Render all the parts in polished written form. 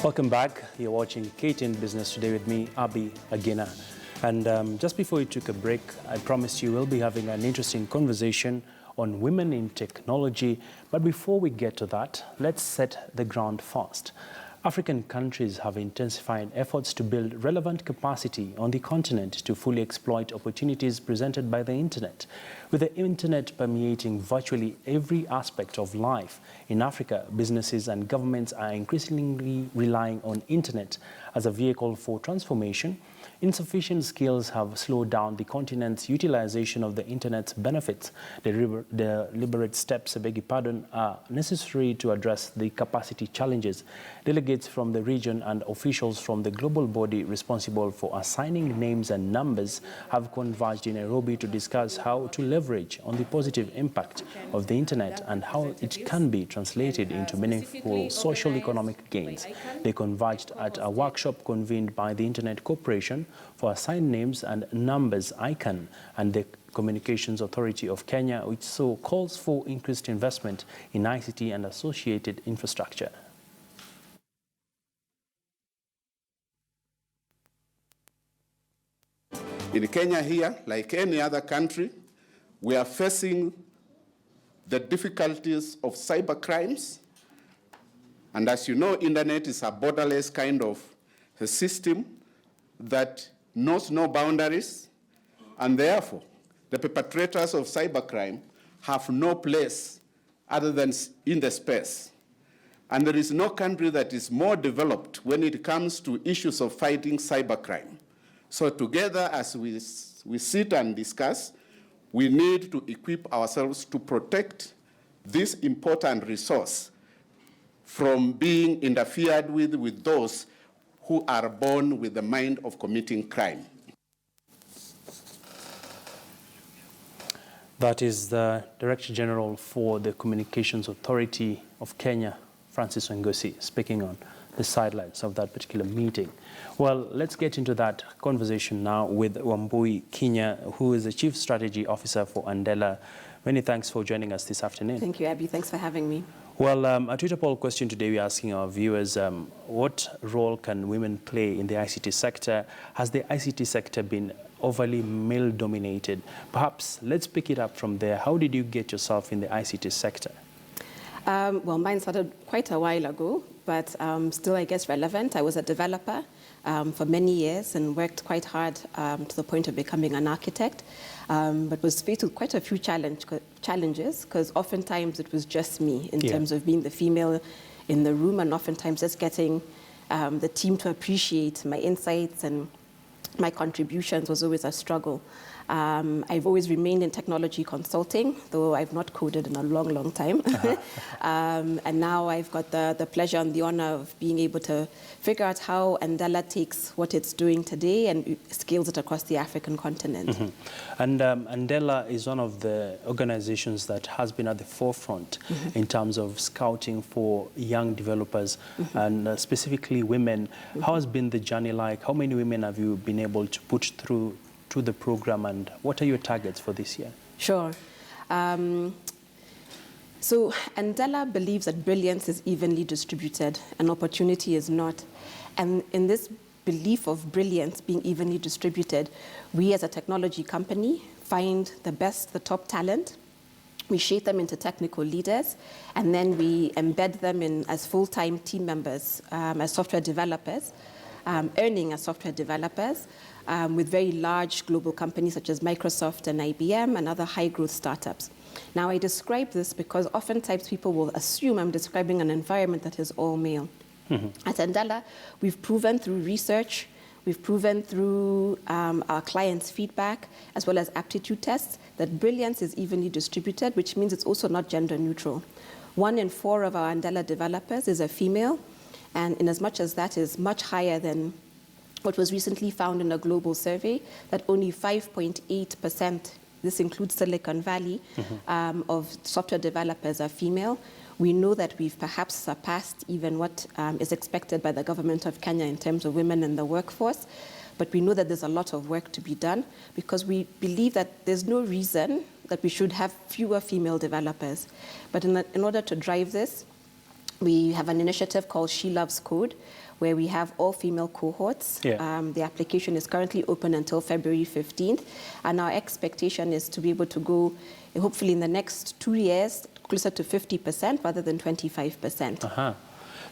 Welcome back. You're watching KTN Business Today with me, Abi Agena. And just before we took a break, I promised you we'll be having an interesting conversation on women in technology. But before we get to that, let's set the ground first. African countries have intensified efforts to build relevant capacity on the continent to fully exploit opportunities presented by the internet. With the internet permeating virtually every aspect of life in Africa, businesses and governments are increasingly relying on internet as a vehicle for transformation. Insufficient skills have slowed down the continent's utilization of the internet's benefits. The deliberate steps, are necessary to address the capacity challenges. Delegates from the region and officials from the global body responsible for assigning names and numbers have converged in Nairobi to discuss how to leverage on the positive impact of the internet and how it can be translated into meaningful social economic gains. They converged at a workshop convened by the Internet Corporation for Assigned Names and Numbers ICANN and the Communications Authority of Kenya, which so calls for increased investment in ICT and associated infrastructure. In Kenya here, like any other country, we are facing the difficulties of cyber crimes. And as you know, internet is a borderless kind of a system that knows no boundaries, and therefore the perpetrators of cybercrime have no place other than in the space. And there is no country that is more developed when it comes to issues of fighting cybercrime. So together, as we sit and discuss, we need to equip ourselves to protect this important resource from being interfered with those who are born with the mind of committing crime. That is the Director General for the Communications Authority of Kenya, Francis Ngosi, speaking on the sidelines of that particular meeting. Well, let's get into that conversation now with Wambui Kinya, who is the Chief Strategy Officer for Andela. Many thanks for joining us this afternoon. Thank you, Abby. Thanks for having me. Well, a Twitter poll question today, we're asking our viewers, what role can women play in the ICT sector? Has the ICT sector been overly male-dominated? Perhaps let's pick it up from there. How did you get yourself in the ICT sector? Well, mine started quite a while ago, but still, I guess, relevant. I was a developer for many years and worked quite hard to the point of becoming an architect, but was faced with quite a few challenges because oftentimes it was just me in terms of being the female in the room, and oftentimes just getting the team to appreciate my insights and my contributions was always a struggle. I've always remained in technology consulting, though I've not coded in a long, long time. And now I've got the pleasure and the honor of being able to figure out how Andela takes what it's doing today and scales it across the African continent. Mm-hmm. And Andela is one of the organizations that has been at the forefront in terms of scouting for young developers and specifically women. How has been the journey like? How many women have you been able to put through the program, and what are your targets for this year? Sure. So Andela believes that brilliance is evenly distributed and opportunity is not. And in this belief of brilliance being evenly distributed, we as a technology company find the best, the top talent, we shape them into technical leaders, and then we embed them in as full-time team members, as software developers, earning as software developers, with very large global companies such as Microsoft and IBM and other high-growth startups. Now, I describe this because oftentimes people will assume I'm describing an environment that is all male. At Andela, we've proven through research, we've proven through our clients' feedback, as well as aptitude tests, that brilliance is evenly distributed, which means it's also not gender neutral. 1 in 4 of our Andela developers is a female, and in as much as that is much higher than what was recently found in a global survey, that only 5.8%, this includes Silicon Valley, of software developers are female. We know that we've perhaps surpassed even what is expected by the government of Kenya in terms of women in the workforce, but we know that there's a lot of work to be done because we believe that there's no reason that we should have fewer female developers. But in order to drive this, We have an initiative called She Loves Code, where we have all female cohorts. Yeah. The application is currently open until February 15th. And our expectation is to be able to go, hopefully in the next 2 years, closer to 50% rather than 25%. Uh-huh.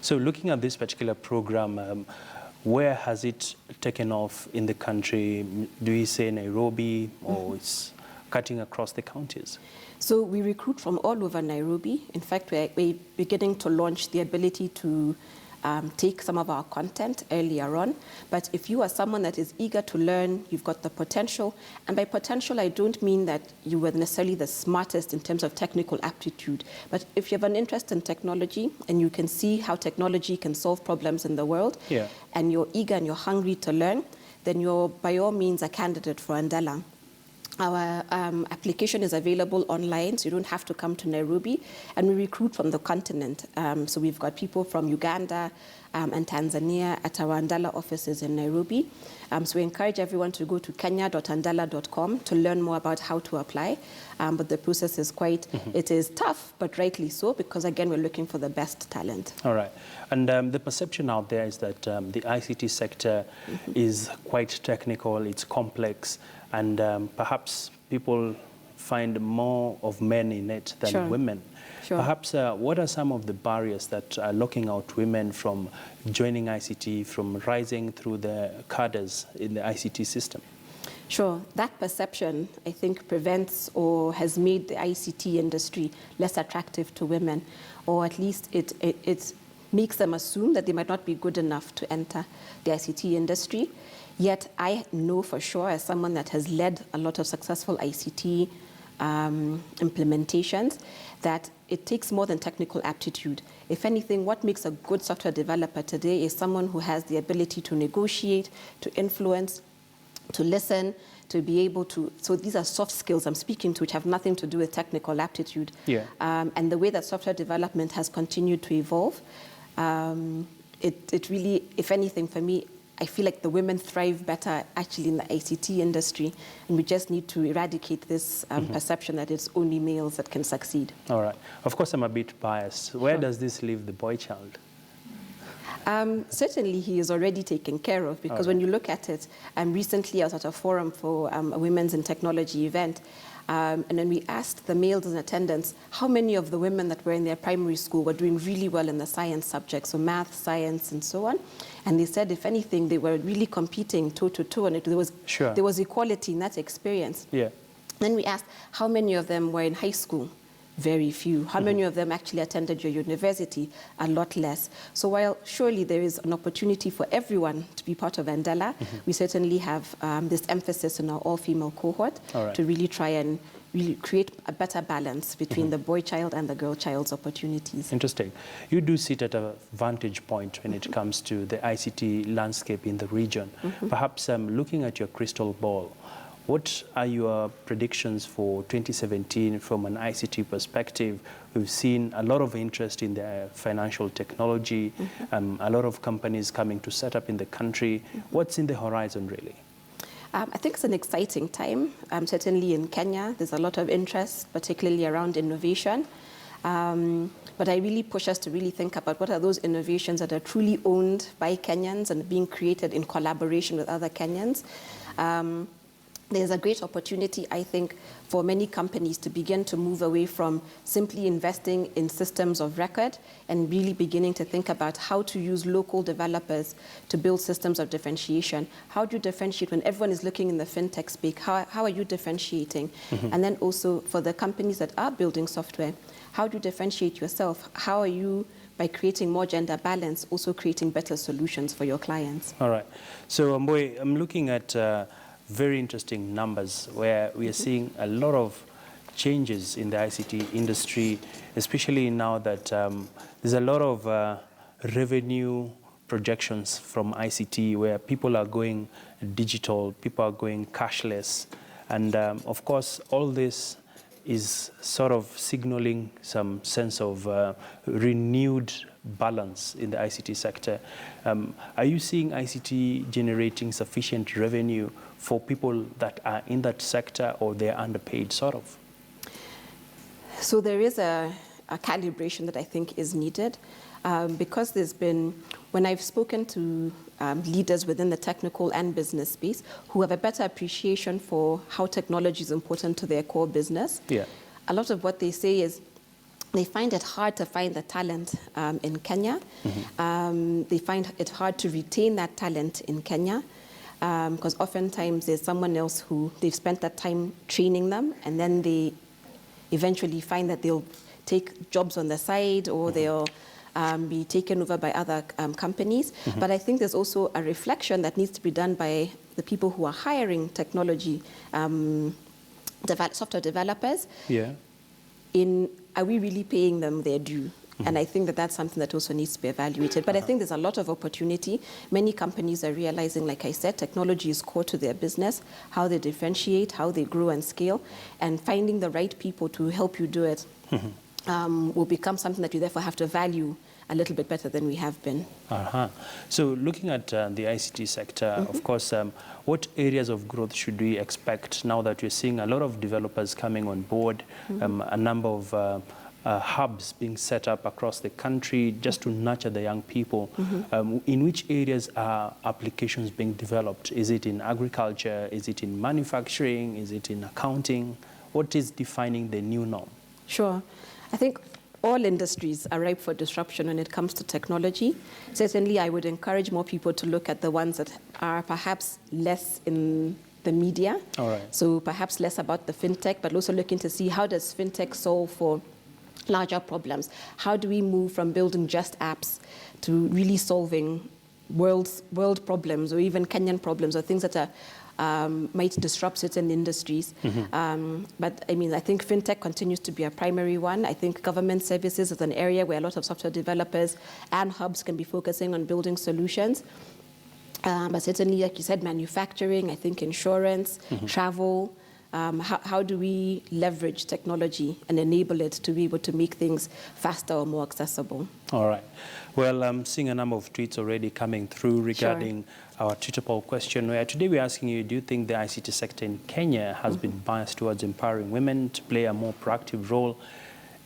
So looking at this particular program, where has it taken off in the country? Do you say Nairobi, or it's cutting across the counties? So we recruit from all over Nairobi. In fact, we're beginning to launch the ability to take some of our content earlier on. But if you are someone that is eager to learn, you've got the potential, and by potential, I don't mean that you were necessarily the smartest in terms of technical aptitude, but if you have an interest in technology and you can see how technology can solve problems in the world, yeah, and you're eager and you're hungry to learn, then you're by all means a candidate for Andela. Our application is available online, so you don't have to come to Nairobi, and we recruit from the continent. So we've got people from Uganda and Tanzania at our Andala offices in Nairobi. So we encourage everyone to go to kenya.andala.com to learn more about how to apply. But the process is quite, it is tough, but rightly so, because again, we're looking for the best talent. All right. And the perception out there is that the ICT sector is quite technical, it's complex, and perhaps people find more of men in it than women. Sure. Perhaps what are some of the barriers that are locking out women from joining ICT, from rising through the cadres in the ICT system? Sure. That perception, I think, prevents or has made the ICT industry less attractive to women, or at least it makes them assume that they might not be good enough to enter the ICT industry. Yet I know for sure, as someone that has led a lot of successful ICT implementations, that it takes more than technical aptitude. If anything, what makes a good software developer today is someone who has the ability to negotiate, to influence, to listen, to be able to, so these are soft skills I'm speaking to, which have nothing to do with technical aptitude. Yeah. And the way that software development has continued to evolve, it really, if anything, for me, I feel like the women thrive better actually in the ICT industry, and we just need to eradicate this perception that it's only males that can succeed. All right. Of course, I'm a bit biased. Where does this leave the boy child? Certainly, he is already taken care of, because when you look at it, recently I was at a forum for a Women's in Technology event, and then we asked the males in attendance how many of the women that were in their primary school were doing really well in the science subjects, so math, science, and so on. And they said, if anything, they were really competing toe-to-toe, and there was equality in that experience. Yeah. Then we asked how many of them were in high school. Very few. How many of them actually attended your university? A lot less. So while surely there is an opportunity for everyone to be part of Andela, we certainly have this emphasis in our all-female cohort to really try and really create a better balance between the boy child and the girl child's opportunities. Interesting. You do sit at a vantage point when it comes to the ICT landscape in the region. Perhaps looking at your crystal ball, what are your predictions for 2017 from an ICT perspective? We've seen a lot of interest in the financial technology, a lot of companies coming to set up in the country. What's in the horizon, really? I think it's an exciting time. Certainly in Kenya, there's a lot of interest, particularly around innovation. But I really push us to really think about what are those innovations that are truly owned by Kenyans and being created in collaboration with other Kenyans. There's a great opportunity, I think, for many companies to begin to move away from simply investing in systems of record and really beginning to think about how to use local developers to build systems of differentiation. How do you differentiate when everyone is looking in the fintech space? How are you differentiating? And then also for the companies that are building software, how do you differentiate yourself? How are you, by creating more gender balance, also creating better solutions for your clients? All right. So, Mboy, I'm looking at very interesting numbers where we are seeing a lot of changes in the ICT industry, especially now that there's a lot of revenue projections from ICT where people are going digital, people are going cashless. And of course, all this is sort of signaling some sense of renewed balance in the ICT sector. Are you seeing ICT generating sufficient revenue for people that are in that sector, or they're underpaid, sort of? So there is a calibration that I think is needed. because there's been, when I've spoken to leaders within the technical and business space who have a better appreciation for how technology is important to their core business, a lot of what they say is they find it hard to find the talent in Kenya. They find it hard to retain that talent in Kenya because oftentimes there's someone else who they've spent that time training them, and then they eventually find that they'll take jobs on the side or they'll be taken over by other companies. But I think there's also a reflection that needs to be done by the people who are hiring technology software developers. Are we really paying them their due? And I think that that's something that also needs to be evaluated. But I think there's a lot of opportunity. Many companies are realizing, like I said, technology is core to their business, how they differentiate, how they grow and scale, and finding the right people to help you do it will become something that you therefore have to value a little bit better than we have been. So looking at the ICT sector, of course, what areas of growth should we expect now that you're seeing a lot of developers coming on board, a number of hubs being set up across the country just to nurture the young people? In which areas are applications being developed? Is it in agriculture? Is it in manufacturing? Is it in accounting? What is defining the new norm? Sure. I think all industries are ripe for disruption when it comes to technology. Certainly, I would encourage more people to look at the ones that are perhaps less in the media. So perhaps less about the fintech, but also looking to see how does fintech solve for larger problems? How do we move from building just apps to really solving world problems or even Kenyan problems or things that are might disrupt certain industries. But I mean, I think fintech continues to be a primary one. I think government services is an area where a lot of software developers and hubs can be focusing on building solutions. But certainly, like you said, manufacturing, I think insurance, travel. How do we leverage technology and enable it to be able to make things faster or more accessible? All right. Well, I'm seeing a number of tweets already coming through regarding our Twitter poll question, where today we're asking you, do you think the ICT sector in Kenya has been biased towards empowering women to play a more proactive role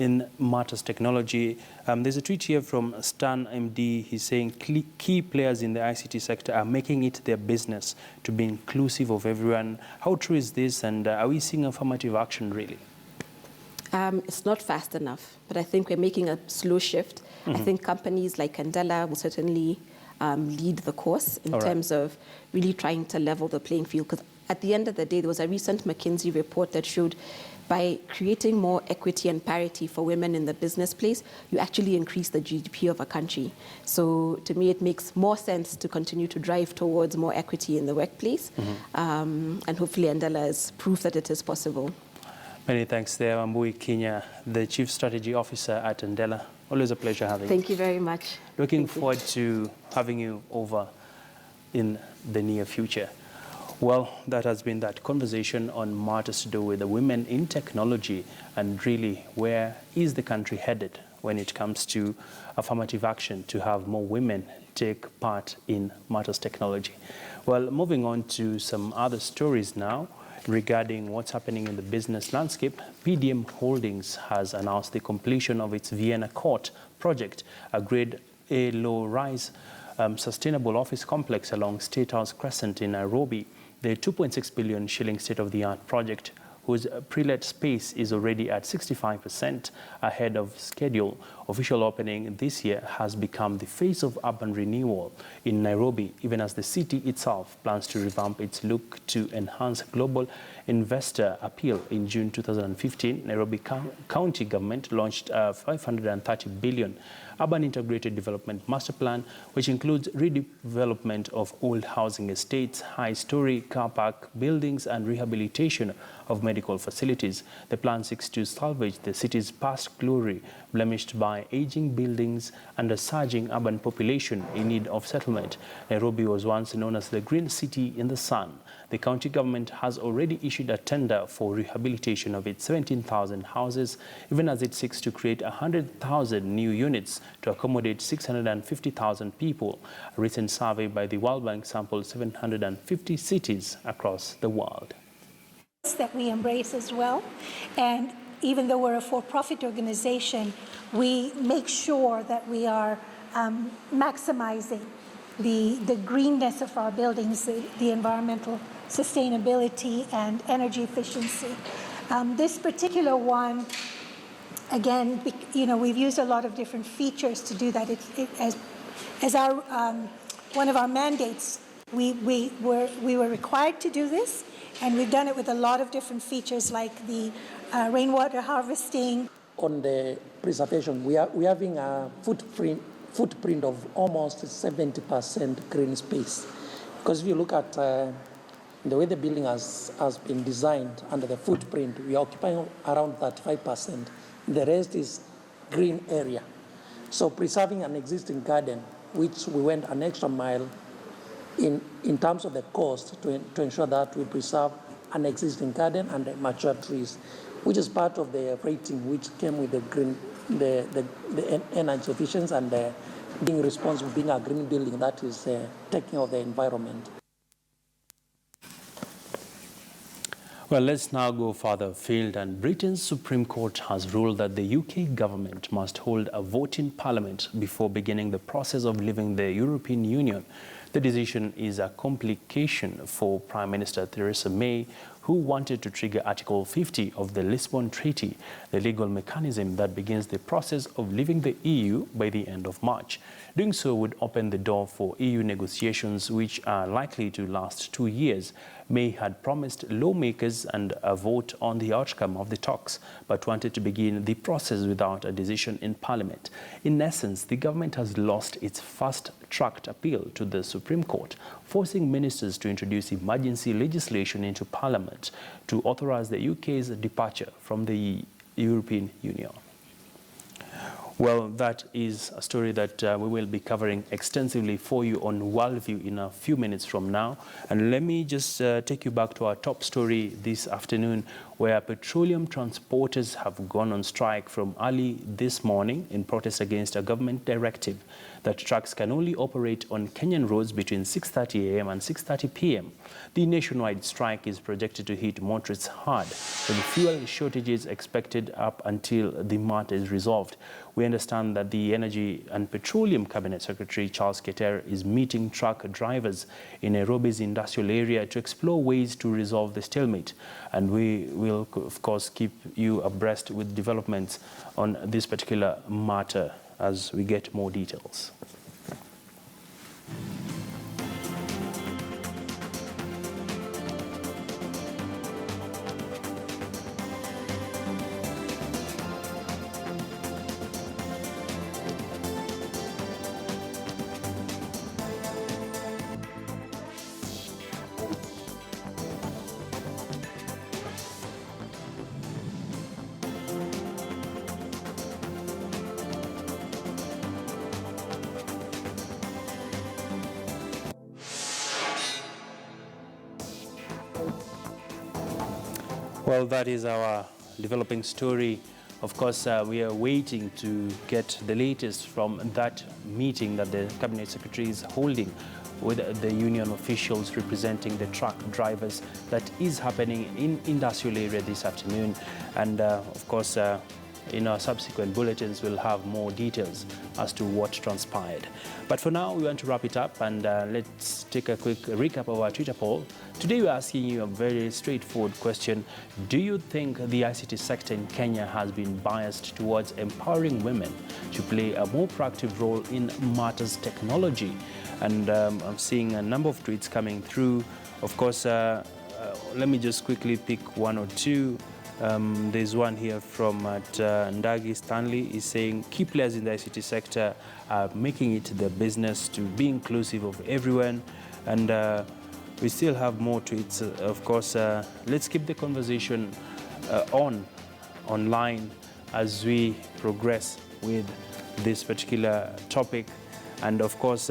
in matters technology? There's a tweet here from Stan MD. He's saying key players in the ICT sector are making it their business to be inclusive of everyone. How true is this, and are we seeing affirmative action really? It's not fast enough, but I think we're making a slow shift. I think companies like Andela will certainly lead the course in terms of really trying to level the playing field. Because at the end of the day, there was a recent McKinsey report that showed by creating more equity and parity for women in the business place, you actually increase the GDP of a country. So to me, it makes more sense to continue to drive towards more equity in the workplace. And hopefully Andela is proof that it is possible. Many thanks there, Wambui Kenya, the Chief Strategy Officer at Andela. Always a pleasure having you. Thank you very much. Looking forward to having you over in the near future. Well, that has been that conversation on matters to do with the women in technology, and really where is the country headed when it comes to affirmative action to have more women take part in matters technology. Well, moving on to some other stories now regarding what's happening in the business landscape. PDM Holdings has announced the completion of its Vienna Court project, a Grade A low-rise sustainable office complex along State House Crescent in Nairobi. The 2.6 billion shilling state-of-the-art project, whose pre-let space is already at 65% ahead of schedule. Official opening this year has become the face of urban renewal in Nairobi, even as the city itself plans to revamp its look to enhance global investor appeal. In June 2015, Nairobi County government launched a 530 billion urban integrated development master plan, which includes redevelopment of old housing estates, high-story car park buildings, and rehabilitation of medical facilities. The plan seeks to salvage the city's past glory, blemished by aging buildings and a surging urban population in need of settlement. Nairobi was once known as the Green City in the Sun. The county government has already issued a tender for rehabilitation of its 17,000 houses, even as it seeks to create 100,000 new units to accommodate 650,000 people. A recent survey by the World Bank sampled 750 cities across the world. That we embrace as well, and even though we're a for-profit organization, we make sure that we are maximizing the greenness of our buildings, the environmental sustainability and energy efficiency. This particular one, again, we've used a lot of different features to do that. As our one of our mandates, we were required to do this, and we've done it with a lot of different features like the rainwater harvesting. On the preservation, we are having a footprint of almost 70% green space. Because if you look at the way the building has been designed under the footprint, we are occupying around 35%. The rest is green area. So preserving an existing garden, which we went an extra mile in terms of the cost to ensure that we preserve an existing garden and the mature trees, which is part of the rating which came with the green, the energy efficiency and being responsible, being a green building that is taking care of the environment. Well, let's now go further afield, and Britain's Supreme Court has ruled that the UK government must hold a vote in Parliament before beginning the process of leaving the European Union. The decision is a complication for Prime Minister Theresa May, who wanted to trigger Article 50 of the Lisbon Treaty, the legal mechanism that begins the process of leaving the EU by the end of March. Doing so would open the door for EU negotiations, which are likely to last 2 years. May had promised lawmakers and a vote on the outcome of the talks, but wanted to begin the process without a decision in Parliament. In essence, the government has lost its fast-tracked appeal to the Supreme Court, forcing ministers to introduce emergency legislation into Parliament to authorize the UK's departure from the European Union. Well, that is a story that we will be covering extensively for you on Worldview in a few minutes from now. And let me just take you back to our top story this afternoon, where petroleum transporters have gone on strike from early this morning in protest against a government directive that trucks can only operate on Kenyan roads between 6:30 a.m. and 6:30 p.m. The nationwide strike is projected to hit motorists hard, with fuel shortages expected up until the matter is resolved. We understand that the Energy and Petroleum Cabinet Secretary Charles Keter is meeting truck drivers in Nairobi's industrial area to explore ways to resolve the stalemate. And we will, of course, keep you abreast with developments on this particular matter as we get more details. Well, that is our developing story. Of course, we are waiting to get the latest from that meeting that the Cabinet Secretary is holding with the union officials representing the truck drivers that is happening in industrial area this afternoon. And of course, in our subsequent bulletins, we'll have more details as to what transpired. But for now, we want to wrap it up, and let's take a quick recap of our Twitter poll. Today, we're asking you a very straightforward question. Do you think the ICT sector in Kenya has been biased towards empowering women to play a more proactive role in matters technology? And I'm seeing a number of tweets coming through. Of course, let me just quickly pick one or two. There's one here from Ndagi Stanley. Is saying key players in the ICT sector are making it their business to be inclusive of everyone. And we still have more tweets. Of course, let's keep the conversation online as we progress with this particular topic. And of course,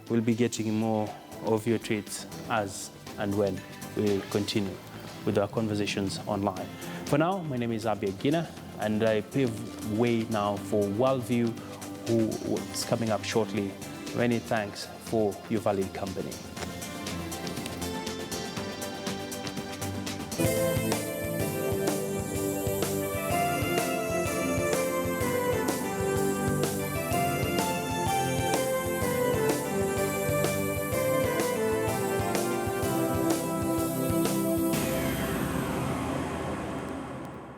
we'll be getting more of your tweets as and when we continue with our conversations online. For now, my name is Abi Agina, and I pave way now for Worldview, who is coming up shortly. Many thanks for your valued company.